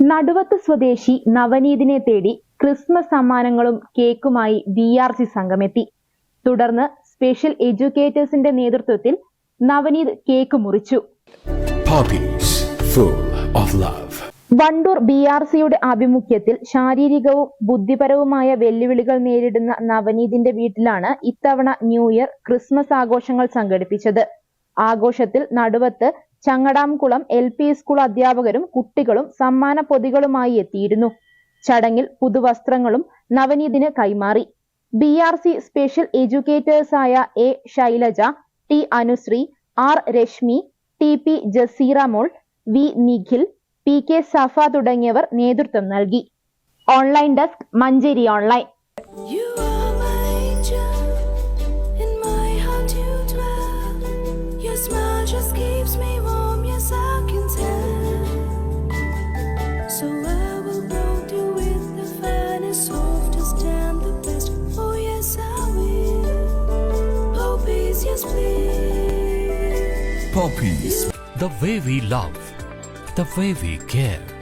നടുവത്ത് സ്വദേശി നവനീതിനെ തേടി ക്രിസ്മസ് സമ്മാനങ്ങളും കേക്കുമായി BRC സംഘമെത്തി. തുടർന്ന് സ്പെഷ്യൽ എഡ്യൂക്കേറ്റേഴ്സിന്റെ നേതൃത്വത്തിൽ നവനീത് കേക്ക് മുറിച്ചു. വണ്ടൂർ BRCയുടെ ആഭിമുഖ്യത്തിൽ ശാരീരികവും ബുദ്ധിപരവുമായ വെല്ലുവിളികൾ നേരിടുന്ന നവനീതിന്റെ വീട്ടിലാണ് ഇത്തവണ ന്യൂ ഇയർ ക്രിസ്മസ് ആഘോഷങ്ങൾ സംഘടിപ്പിച്ചത്. ആഘോഷത്തിൽ നടുവത്ത് ചങ്ങടാംകുളം LP സ്കൂൾ അധ്യാപകരും കുട്ടികളും സമ്മാന പൊതികളുമായി എത്തിയിരുന്നു. ചടങ്ങിൽ പുതുവസ്ത്രങ്ങളും നവനീതിന് കൈമാറി. BRC സ്പെഷ്യൽ എഡ്യൂക്കേറ്റേഴ്സായ A Shailaja, T Anushree, R Reshmi, TP Jaseera Mol, V Nikhil, PK Safa തുടങ്ങിയവർ നേതൃത്വം നൽകി. Online desk Manjeri online. Just keeps me warm, yes I can tell. So I will load you with the finest, softest and the best. Oh yes I will. Poppies, yes please. Poppies, the way we love, the way we care.